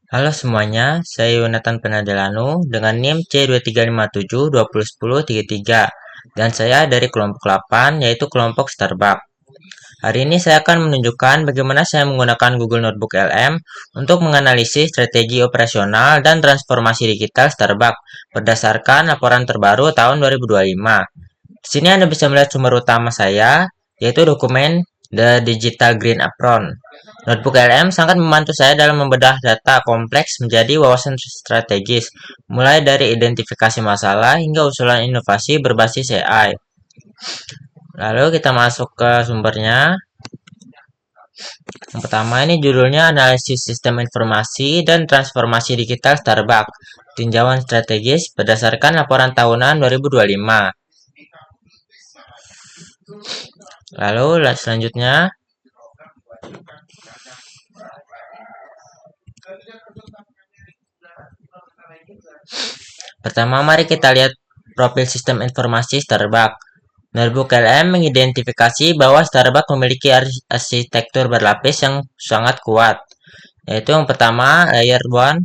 Halo semuanya, saya Yonatan Penadelanu dengan NIM C2357201033 dan saya dari kelompok 8 yaitu kelompok Starbucks. Hari ini saya akan menunjukkan bagaimana saya menggunakan Google Notebook LM untuk menganalisis strategi operasional dan transformasi digital Starbucks berdasarkan laporan terbaru tahun 2025. Di sini Anda bisa melihat sumber utama saya, yaitu dokumen The Digital Green Apron. Notebook LM sangat membantu saya dalam membedah data kompleks menjadi wawasan strategis, mulai dari identifikasi masalah hingga usulan inovasi berbasis AI. Lalu kita masuk ke sumbernya. Yang pertama ini judulnya Analisis Sistem Informasi dan Transformasi Digital Starbucks, tinjauan strategis berdasarkan laporan tahunan 2025. Lalu selanjutnya pertama mari kita lihat profil sistem informasi Starbucks. Notebook LM mengidentifikasi bahwa Starbucks memiliki arsitektur berlapis yang sangat kuat, yaitu yang pertama layer 1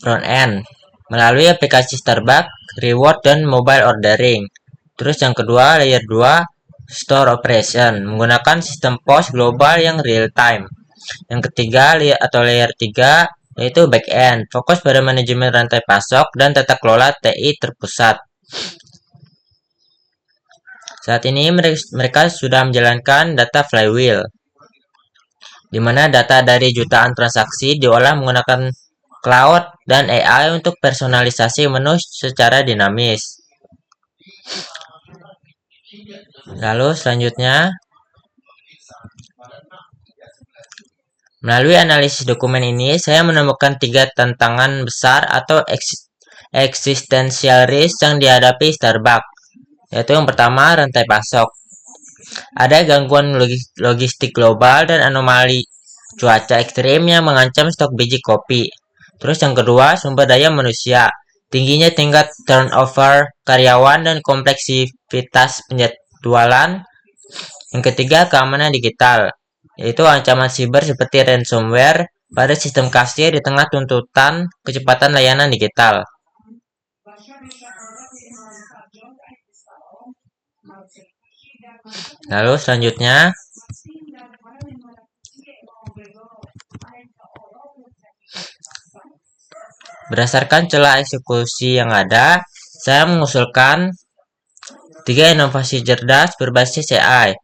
front end melalui aplikasi Starbucks, reward dan mobile ordering. Terus yang kedua layer 2 store operation menggunakan sistem POS global yang real time. Yang ketiga atau layer 3 yaitu backend, fokus pada manajemen rantai pasok dan tata kelola TI terpusat. Saat ini mereka sudah menjalankan data flywheel, di mana data dari jutaan transaksi diolah menggunakan cloud dan AI untuk personalisasi menu secara dinamis. Lalu selanjutnya, melalui analisis dokumen ini, saya menemukan 3 tantangan besar atau existential risk yang dihadapi Starbucks, yaitu yang pertama rantai pasok. Ada gangguan logistik global dan anomali cuaca ekstrim yang mengancam stok biji kopi. Terus yang kedua, sumber daya manusia. Tingginya tingkat turnover karyawan dan kompleksitas penjadwalan. Yang ketiga, keamanan digital, yaitu ancaman siber seperti ransomware pada sistem kasir di tengah tuntutan kecepatan layanan digital. Lalu selanjutnya, berdasarkan celah eksekusi yang ada, saya mengusulkan 3 inovasi cerdas berbasis AI.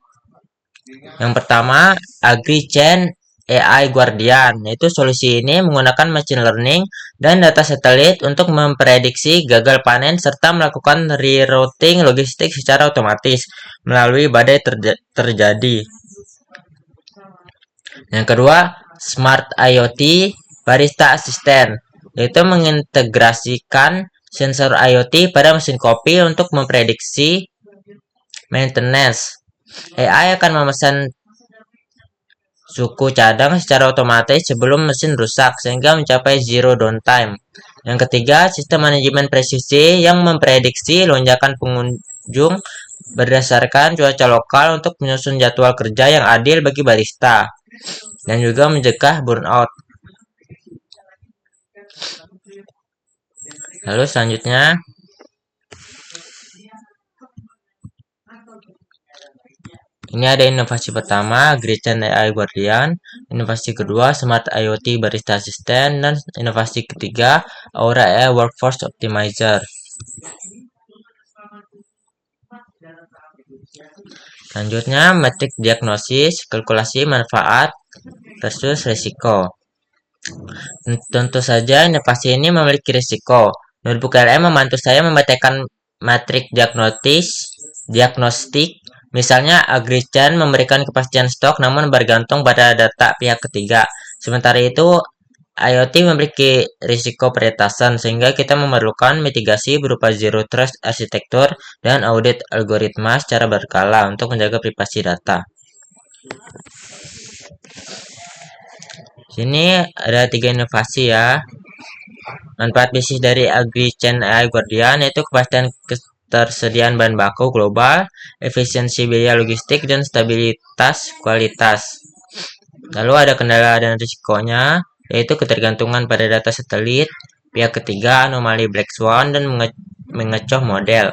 Yang pertama, AgriChain AI Guardian, yaitu solusi ini menggunakan machine learning dan data satelit untuk memprediksi gagal panen serta melakukan rerouting logistik secara otomatis melalui badai terjadi. Yang kedua, Smart IoT Barista Assistant, yaitu mengintegrasikan sensor IoT pada mesin kopi untuk memprediksi maintenance. AI akan memesan suku cadang secara otomatis sebelum mesin rusak sehingga mencapai zero downtime. Yang ketiga, sistem manajemen presisi yang memprediksi lonjakan pengunjung berdasarkan cuaca lokal untuk menyusun jadwal kerja yang adil bagi barista dan juga mencegah burnout. Lalu selanjutnya, ini ada inovasi pertama, AgriChain AI Guardian. Inovasi kedua, Smart IoT Barista Assistant. Dan inovasi ketiga, Aura AI Workforce Optimizer. Selanjutnya, metrik diagnosis, kalkulasi manfaat versus risiko. Tentu saja inovasi ini memiliki risiko. Notebook LM membantu saya memetakan metrik diagnostik. Misalnya, AgriChain memberikan kepastian stok namun bergantung pada data pihak ketiga. Sementara itu, IoT memiliki risiko peretasan sehingga kita memerlukan mitigasi berupa zero trust arsitektur dan audit algoritma secara berkala untuk menjaga privasi data. Sini ada 3 inovasi ya. Manfaat bisnis dari AgriChain AI Guardian yaitu kepastian ketersediaan bahan baku global, efisiensi biaya logistik, dan stabilitas kualitas. Lalu ada kendala dan risikonya. yaitu ketergantungan pada data satelit, pihak ketiga, anomali black swan, dan mengecoh model.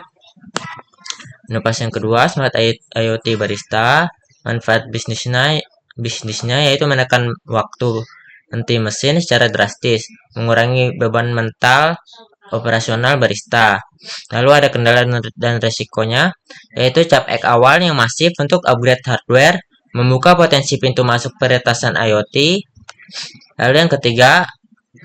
Inovasi yang kedua, Smart IoT Barista. Manfaat bisnisnya yaitu menekan waktu henti mesin secara drastis, mengurangi beban mental operasional barista. Lalu ada kendala dan resikonya, yaitu CapEx awal yang masif untuk upgrade hardware, membuka potensi pintu masuk peretasan IoT. Lalu yang ketiga,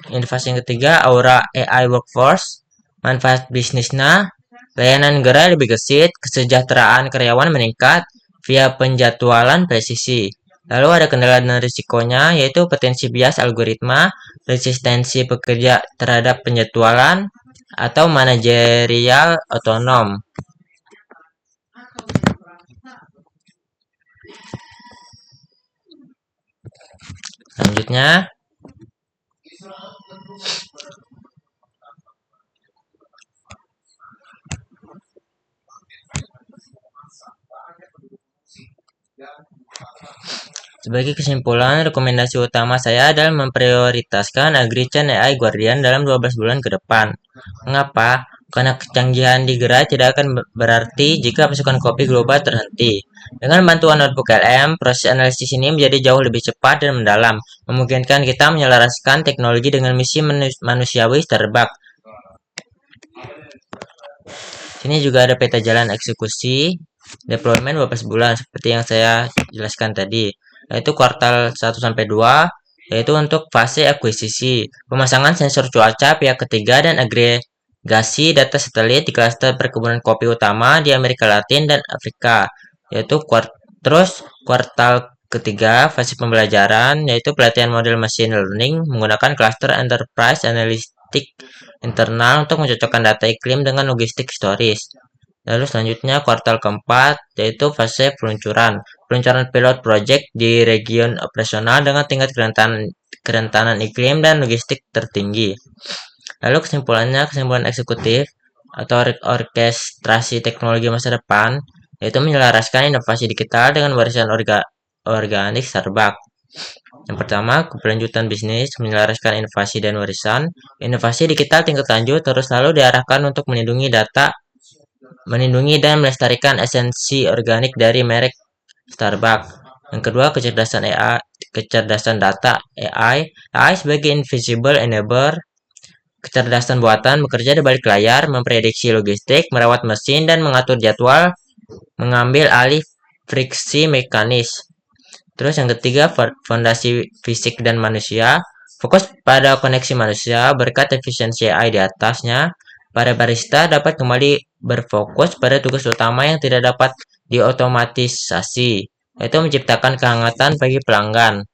inovasi yang ketiga, Aura AI Workforce. Manfaat bisnisnya, layanan gerai lebih gesit, kesejahteraan karyawan meningkat via penjadwalan presisi. Lalu ada kendala dan risikonya, yaitu potensi bias algoritma, resistensi pekerja terhadap penjadwalan, atau manajerial otonom. Selanjutnya, sebagai kesimpulan, rekomendasi utama saya adalah memprioritaskan AgriChain AI Guardian dalam 12 bulan ke depan. Mengapa? Karena kecanggihan di gerai tidak akan berarti jika pasukan kopi global terhenti. Dengan bantuan notebook LM, proses analisis ini menjadi jauh lebih cepat dan mendalam, memungkinkan kita menyelaraskan teknologi dengan misi manusiawi Starbucks. Sini juga ada peta jalan eksekusi deployment 12 bulan seperti yang saya jelaskan tadi, yaitu kuartal 1-2, yaitu untuk fase akuisisi, pemasangan sensor cuaca pihak ketiga dan agregasi data satelit di klaster perkebunan kopi utama di Amerika Latin dan Afrika, yaitu kuartal ketiga fase pembelajaran, yaitu pelatihan model machine learning menggunakan klaster enterprise analytics internal untuk mencocokkan data iklim dengan logistik historis. Lalu selanjutnya kuartal keempat, yaitu fase peluncuran pilot project di region operasional dengan tingkat kerentanan iklim dan logistik tertinggi. Lalu kesimpulan eksekutif atau orkestrasi teknologi masa depan, yaitu menyelaraskan inovasi digital dengan warisan organik Starbucks. Yang pertama, keberlanjutan bisnis, menyelaraskan inovasi dan warisan. Inovasi digital tingkat lanjut terus selalu diarahkan untuk melindungi dan melestarikan esensi organik dari merek Starbucks. Yang kedua, kecerdasan data AI sebagai invisible enabler. Kecerdasan buatan bekerja di balik layar, memprediksi logistik, merawat mesin, dan mengatur jadwal, mengambil alih friksi mekanis. Terus yang ketiga, fondasi fisik dan manusia. Fokus pada koneksi manusia berkat efisiensi AI di atasnya. Para barista dapat kembali berfokus pada tugas utama yang tidak dapat diotomatisasi, yaitu menciptakan kehangatan bagi pelanggan.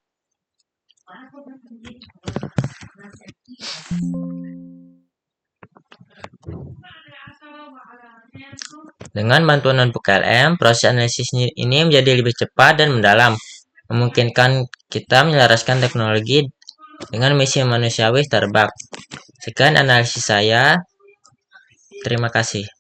Dengan bantuan notebook LM, proses analisis ini menjadi lebih cepat dan mendalam, memungkinkan kita menyelaraskan teknologi dengan misi manusiawi Starbucks. Sekian analisis saya. Terima kasih.